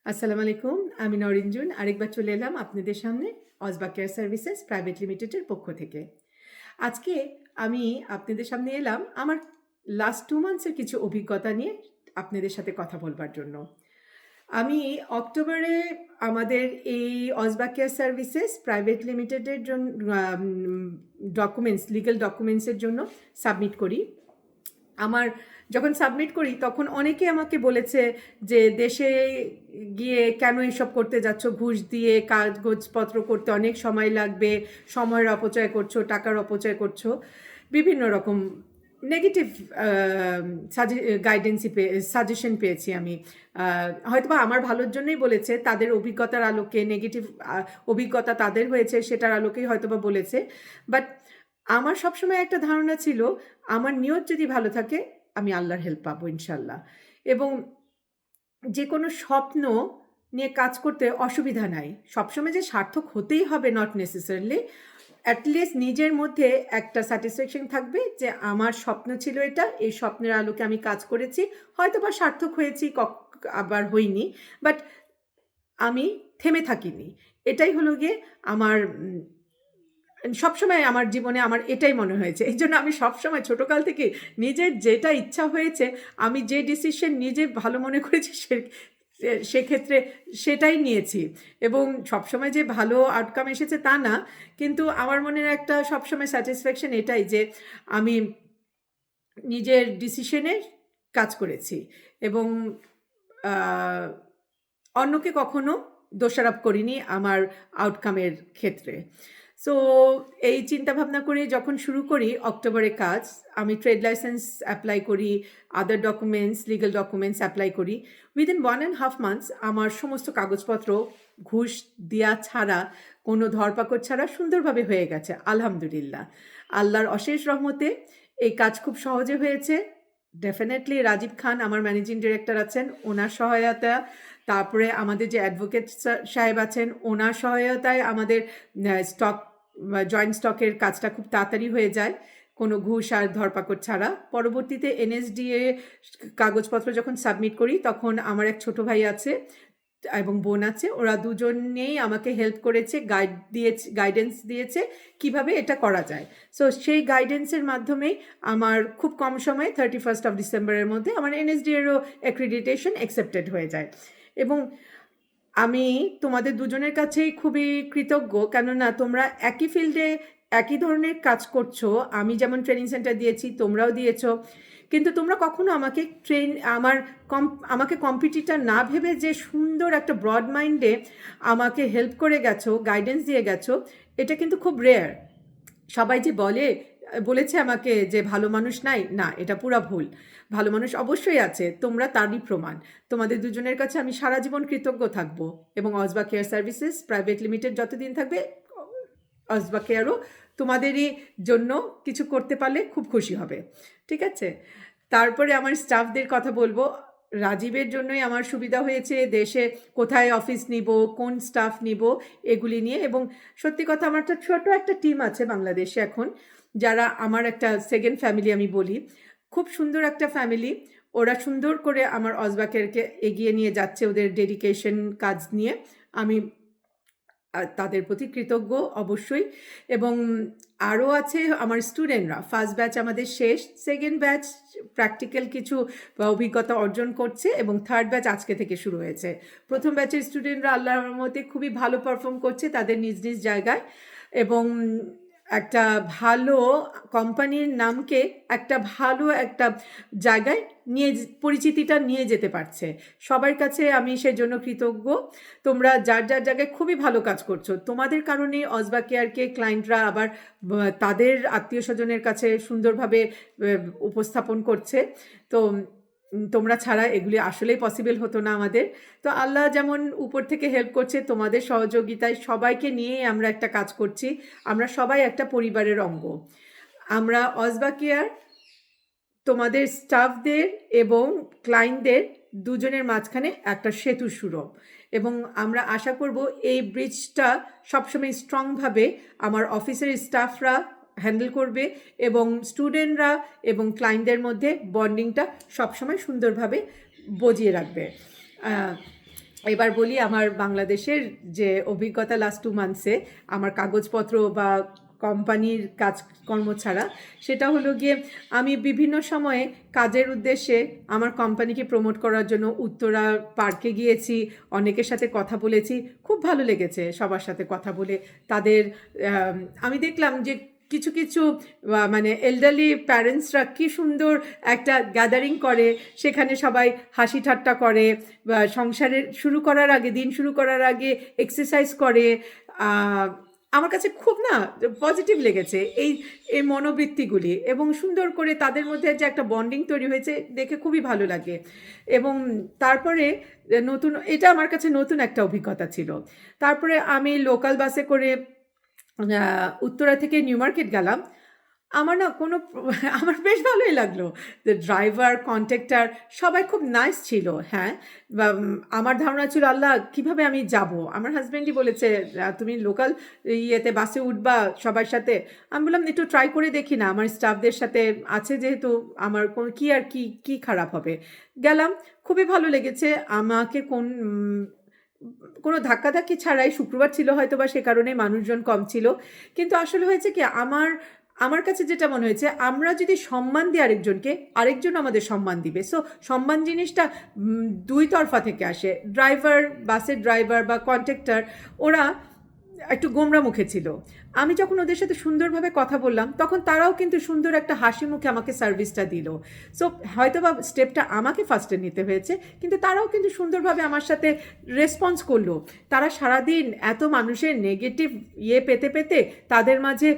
আসসালামু আলাইকুম। আমি নরিনজুন আরেকবার চলে এলাম আপনাদের সামনে অজবা কেয়ার সার্ভিসেস প্রাইভেট লিমিটেডের পক্ষ থেকে। আজকে আমি আপনাদের সামনে এলাম আমার লাস্ট 2 মান্থসের কিছু অভিজ্ঞতা নিয়ে আপনাদের সাথে কথা বলবার জন্য। আমি অক্টোবরে আমাদের এই অজবা কেয়ার সার্ভিসেস প্রাইভেট লিমিটেডের জন্য লিগ্যাল ডকুমেন্টসের জন্য সাবমিট করি। আমার যখন সাবমিট করি তখন অনেকে আমাকে বলেছে যে দেশে গিয়ে কেন এসব করতে যাচ্ছ, ঘুষ দিয়ে কাগজপত্র করতে অনেক সময় লাগবে, সময়ের অপচয় করছো, টাকার অপচয় করছো, বিভিন্ন রকম নেগেটিভ সাজেশন পেয়েছি আমি। হয়তোবা আমার ভালোর জন্যই বলেছে, তাদের অভিজ্ঞতার আলোকে, নেগেটিভ অভিজ্ঞতা তাদের হয়েছে সেটার আলোকেই হয়তোবা বলেছে। বাট আমার সবসময় একটা ধারণা ছিল, আমার নিয়ত যদি ভালো থাকে আমি আল্লাহর হেল্প পাবো ইনশাল্লাহ। এবং যে কোনো স্বপ্ন নিয়ে কাজ করতে অসুবিধা নাই। সবসময় যে সার্থক হতেই হবে নট নেসেসারিলি, অ্যাটলিস্ট নিজের মধ্যে একটা স্যাটিসফ্যাকশন থাকবে যে আমার স্বপ্ন ছিল এটা, এই স্বপ্নের আলোকে আমি কাজ করেছি, হয়তো বা সার্থক হয়েছি, আবার হইনি, বাট আমি থেমে থাকিনি। এটাই হলো গিয়ে আমার সবসময় আমার জীবনে আমার এটাই মনে হয়েছে। এই জন্য আমি সবসময় ছোটোকাল থেকে নিজের যেটা ইচ্ছা হয়েছে, আমি যে ডিসিশন নিজে ভালো মনে করেছি সেক্ষেত্রে সেটাই নিয়েছি। এবং সবসময় যে ভালো আউটকাম এসেছে তা না, কিন্তু আমার মনের একটা সবসময় স্যাটিসফ্যাকশন এটাই যে আমি নিজের ডিসিশনে কাজ করেছি এবং অন্যকে কখনো দোষারোপ করিনি আমার আউটকামের ক্ষেত্রে। সো এই চিন্তাভাবনা করে যখন শুরু করি অক্টোবরে কাজ, আমি ট্রেড লাইসেন্স অ্যাপ্লাই করি, other documents, legal documents apply করি। উইদিন 1.5 মান্থস আমার সমস্ত কাগজপত্র ঘুষ দেওয়া ছাড়া, কোনো ধরপাকড় ছাড়া সুন্দরভাবে হয়ে গেছে আলহামদুলিল্লাহ। আল্লাহর অশেষ রহমতে এই কাজ খুব সহজে হয়েছে। ডেফিনেটলি রাজীব খান আমার ম্যানেজিং ডিরেক্টর আছেন, ওনার সহায়তা, তারপরে আমাদের যে অ্যাডভোকেট সাহেব আছেন ওনার সহায়তায় আমাদের স্টক জয়েন্ট স্টকের কাজটা খুব তাড়াতাড়ি হয়ে যায়, কোনো ঘুষ আর ধরপাকড় ছাড়া। পরবর্তীতে এনএসডিএ কাগজপত্র যখন সাবমিট করি তখন আমার এক ছোট ভাই আছে এবং বোন আছে, ওরা দুজনেই আমাকে হেল্প করেছে, গাইডেন্স দিয়েছে কিভাবে এটা করা যায়। সো সেই গাইডেন্সের মাধ্যমেই আমার খুব কম সময়ে 31 ডিসেম্বরের মধ্যে আমার এনএসডিএরও অ্যাক্রিডিটেশন অ্যাকসেপ্টেড হয়ে যায়। এবং আমি তোমাদের দুজনের কাছেই খুবই কৃতজ্ঞ, কেননা তোমরা একই ফিল্ডে একই ধরনের কাজ করছো। আমি যেমন ট্রেনিং সেন্টার দিয়েছি, তোমরাও দিয়েছো, কিন্তু তোমরা কখনো আমাকে আমাকে কম্পিটিটর না ভেবে যে সুন্দর একটা ব্রড মাইন্ডে আমাকে হেল্প করে গেছো, গাইডেন্স দিয়ে গেছো, এটা কিন্তু খুব রেয়ার। সবাই যে বলেছে আমাকে যে ভালো মানুষ নাই, না, এটা পুরা ভুল। ভালো মানুষ অবশ্যই আছে, তোমরা তারই প্রমাণ। তোমাদের দুজনের কাছে আমি সারা জীবন কৃতজ্ঞ থাকবো। এবং অজবা কেয়ার সার্ভিসেস প্রাইভেট লিমিটেড যতদিন থাকবে, অজবা কেয়ারও তোমাদেরই জন্য কিছু করতে পারলে খুব খুশি হবে। ঠিক আছে? তারপরে আমার স্টাফদের কথা বলবো। রাজীবের জন্যই আমার সুবিধা হয়েছে দেশে কোথায় অফিস নিব, কোন স্টাফ নিব, এগুলি নিয়ে। এবং সত্যি কথা, আমার একটা ছোট একটা টিম আছে বাংলাদেশে এখন, যারা আমার একটা সেকেন্ড ফ্যামিলি আমি বলি। খুব সুন্দর একটা ফ্যামিলি, ওরা সুন্দর করে আমার অজবা কেয়ারকে এগিয়ে নিয়ে যাচ্ছে ওদের ডেডিকেশন কাজ নিয়ে। আমি তাদের প্রতি কৃতজ্ঞ অবশ্যই। এবং আরও আছে আমার স্টুডেন্টরা। ফার্স্ট ব্যাচ আমাদের শেষ, সেকেন্ড ব্যাচ প্র্যাকটিক্যাল কিছু অভিজ্ঞতা অর্জন করছে এবং থার্ড ব্যাচ আজকে থেকে শুরু হয়েছে। প্রথম ব্যাচের স্টুডেন্টরা আল্লাহর রহমতে খুবই ভালো পারফর্ম করছে তাদের নিজ নিজ জায়গায়, এবং একটা ভালো কোম্পানির নামকে একটা ভালো একটা জায়গায় পরিচিতিটা নিয়ে যেতে পারছে। সবার কাছে আমি সেজন্য কৃতজ্ঞ। তোমরা যার যার জায়গায় খুবই ভালো কাজ করছো। তোমাদের কারণে অজবা কেয়ারকে ক্লায়েন্টরা আবার তাদের আত্মীয় স্বজনের কাছে সুন্দরভাবে উপস্থাপন করছে। তো তোমরা ছাড়া এগুলি আসলেই পসিবল হতো না আমাদের। তো আল্লাহ যেমন উপর থেকে হেল্প করছে, তোমাদের সহযোগিতায় সবাইকে নিয়ে আমরা একটা কাজ করছি। আমরা সবাই একটা পরিবারের অঙ্গ। আমরা অজবা কেয়ার তোমাদের স্টাফদের এবং ক্লায়েন্টদের দুজনের মাঝখানে একটা সেতু সুরভ, এবং আমরা আশা করব এই ব্রিজটা সবসময় স্ট্রংভাবে আমার অফিসের স্টাফরা হ্যান্ডেল করবে এবং স্টুডেন্টরা এবং ক্লায়েন্টদের মধ্যে বন্ডিংটা সবসময় সুন্দরভাবে বজিয়ে রাখবে। এবার বলি আমার বাংলাদেশের যে অভিজ্ঞতা লাস্ট 2 মান্থসে আমার কাগজপত্র বা কোম্পানির কাজকর্ম ছাড়া, সেটা হলো গিয়ে আমি বিভিন্ন সময়ে কাজের উদ্দেশ্যে আমার কোম্পানিকে প্রমোট করার জন্য উত্তরা পার্কে গিয়েছি, অনেকের সাথে কথা বলেছি, খুব ভালো লেগেছে সবার সাথে কথা বলে। তাদের আমি দেখলাম যে কিছু কিছু মানে এল্ডারলি প্যারেন্টসরা কি সুন্দর একটা গ্যাদারিং করে, সেখানে সবাই হাসি ঠাট্টা করে, সংসারের শুরু করার আগে, দিন শুরু করার আগে এক্সারসাইজ করে। আমার কাছে খুব না পজিটিভ লেগেছে এই এই মনোবৃত্তিগুলি, এবং সুন্দর করে তাদের মধ্যে যে একটা বন্ডিং তৈরি হয়েছে দেখে খুবই ভালো লাগে। এবং তারপরে নতুন, এটা আমার কাছে নতুন একটা অভিজ্ঞতা ছিল। তারপরে আমি লোকাল বাসে করে উত্তরা থেকে নিউ মার্কেট গেলাম। আমার না কোনো আমার বেশ ভালোই লাগলো। ড্রাইভার, কন্ট্রাক্টর সবাই খুব নাইস ছিল। হ্যাঁ, আমার ধারণা ছিল আল্লাহ কীভাবে আমি যাব। আমার হাজব্যান্ডই বলেছে তুমি লোকাল ইয়েতে বাসে উঠবা সবার সাথে। আমি বললাম একটু ট্রাই করে দেখি না, আমার স্টাফদের সাথে আছে যেহেতু, আমার কোন কী আর কি খারাপ হবে। গেলাম, খুবই ভালো লেগেছে। আমাকে কোনো ধাক্কাধাক্কি ছাড়াই, শুক্রবার ছিল হয়তো বা সে কারণে মানুষজন কম ছিল। কিন্তু আসলে হয়েছে কি, আমার কাছে যেটা মনে হয়েছে, আমরা যদি সম্মান দিই আরেকজনকে, আরেকজন আমাদের সম্মান দিবে। সো সম্মান জিনিসটা দুই তরফা থেকে আসে। ড্রাইভার, বাসের ড্রাইভার বা কন্ট্রাক্টর, ওরা একটু গোমরা মুখে ছিল। আমি যখন ওদের সাথে সুন্দরভাবে কথা বললাম, তখন তারাও কিন্তু সুন্দর একটা হাসি মুখে আমাকে সার্ভিসটা দিল। সো হয়তো বা স্টেপটা আমাকে ফার্স্টে নিতে হয়েছে, কিন্তু তারাও কিন্তু সুন্দরভাবে আমার সাথে রেসপন্স করলো। তারা সারাদিন এত মানুষের নেগেটিভ পেতে পেতে তাদের মাঝে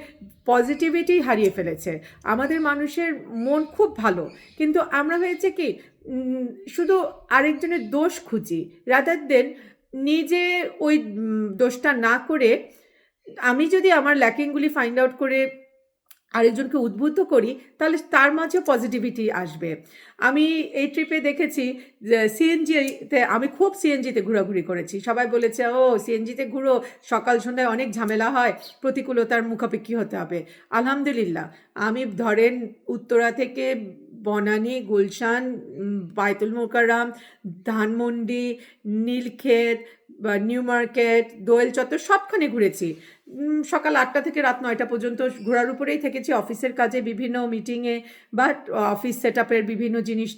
পজিটিভিটি হারিয়ে ফেলেছে। আমাদের মানুষের মন খুব ভালো, কিন্তু আমরা হয়েছে কি শুধু আরেকজনের দোষ খুঁজি, রাদার দেন নিজে ওই দোষটা না করে আমি যদি আমার ল্যাকিংগুলি ফাইন্ড আউট করে আরেকজনকে উদ্বুদ্ধ করি, তাহলে তার মাঝেও পজিটিভিটি আসবে। আমি এই ট্রিপে দেখেছি যে সিএনজিতে, আমি খুব সিএনজিতে ঘোরাঘুরি করেছি। সবাই বলেছে ও সিএনজিতে ঘুরো, সকাল সন্ধ্যায় অনেক ঝামেলা হয়, প্রতিকূলতার মুখাপেক্ষি হতে হবে। আলহামদুলিল্লাহ, আমি ধরেন উত্তরা থেকে বনানী, গুলশান, বায়তুল মোকাররম, ধানমন্ডি, নীলক্ষেত, নিউ মার্কেট, দোয়েল চত্বর সবখানে ঘুরেছি। সকাল 8টা থেকে রাত 9টা পর্যন্ত ঘোরার উপরেই থেকেছি, অফিসের কাজে, বিভিন্ন মিটিংয়ে বা অফিস সেট আপের বিভিন্ন জিনিস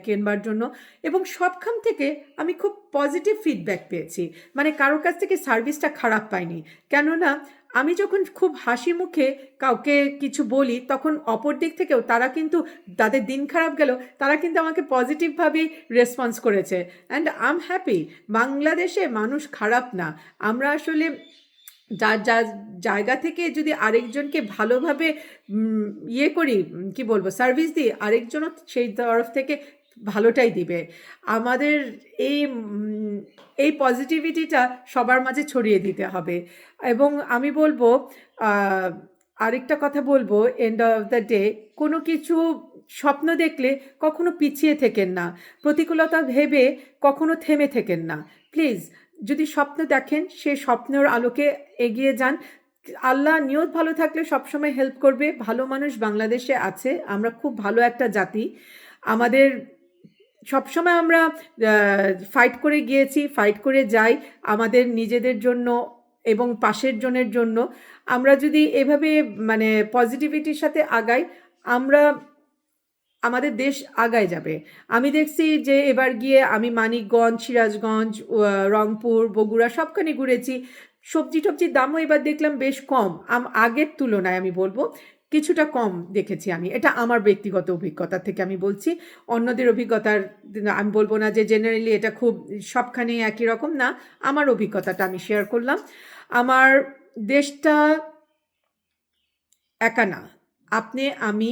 কেনবার জন্য। এবং সবখান থেকে আমি খুব পজিটিভ ফিডব্যাক পেয়েছি, মানে কারোর কাছ থেকে সার্ভিসটা খারাপ পাইনি। কেননা আমি যখন খুব হাসি মুখে কাউকে কিছু বলি, তখন অপর দিক থেকেও তারা কিন্তু, তাদের দিন খারাপ গেল, তারা কিন্তু আমাকে পজিটিভভাবেই রেসপন্স করেছে। And I am happy. বাংলাদেশে মানুষ খারাপ না, আমরা আসলে যার যার জায়গা থেকে যদি আরেকজনকে ভালোভাবে করি, কি বলবো, সার্ভিস দিই, আরেকজনও সেই তরফ থেকে ভালোটাই দিবে। আমাদের এই পজিটিভিটিটা সবার মাঝে ছড়িয়ে দিতে হবে। এবং আমি বলবো, আরেকটা কথা বলবো, এন্ড অফ দ্য ডে, কোনো কিছু স্বপ্ন দেখলে কখনো পিছিয়ে থেকেন না, প্রতিকূলতা ভেবে কখনো থেমে থেকেন না। প্লিজ, যদি স্বপ্ন দেখেন, সেই স্বপ্নের আলোকে এগিয়ে যান। আল্লাহ নিয়ত ভালো থাকলে সবসময় হেল্প করবে। ভালো মানুষ বাংলাদেশে আছে, আমরা খুব ভালো একটা জাতি। আমাদের সবসময় আমরা ফাইট করে গিয়েছি, ফাইট করে যাই আমাদের নিজেদের জন্য এবং পাশের জনের জন্য। আমরা যদি এভাবে মানে পজিটিভিটির সাথে আগাই, আমাদের দেশ আগায় যাবে। আমি দেখছি যে এবার গিয়ে আমি মানিকগঞ্জ, সিরাজগঞ্জ, রংপুর, বগুড়া সবখানে ঘুরেছি। সবজি টবজির দামও এবার দেখলাম বেশ কম, আগের তুলনায় আমি বলবো কিছুটা কম দেখেছি আমি। এটা আমার ব্যক্তিগত অভিজ্ঞতা থেকে আমি বলছি, অন্যদের অভিজ্ঞতার আমি বলবো না যে জেনারেলি এটা খুব সবখানেই একই রকম না। আমার অভিজ্ঞতাটা আমি শেয়ার করলাম। আমার দেশটা একা না, আপনি, আমি,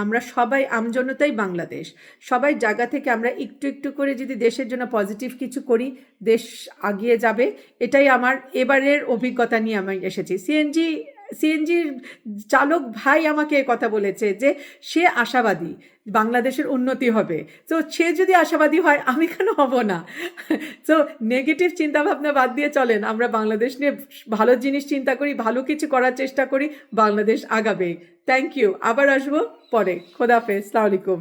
আমরা সবাই আমজনতাই বাংলাদেশ। সবাই জায়গা থেকে আমরা একটু একটু করে যদি দেশের জন্য পজিটিভ কিছু করি, দেশ আগিয়ে যাবে। এটাই আমার এবারের অভিজ্ঞতা নিয়ে আমি এসেছি। সিএনজির চালক ভাই আমাকে কথা বলেছে যে সে আশাবাদী বাংলাদেশের উন্নতি হবে। তো সে যদি আশাবাদী হয়, আমি কেন হব না? তো নেগেটিভ চিন্তাভাবনা বাদ দিয়ে চলেন, আমরা বাংলাদেশ নিয়ে ভালো জিনিস চিন্তা করি, ভালো কিছু করার চেষ্টা করি, বাংলাদেশ আগাবে। Thank you. আবার আসবো পরে। খোদাহাফেজ। আসসালামু আলাইকুম।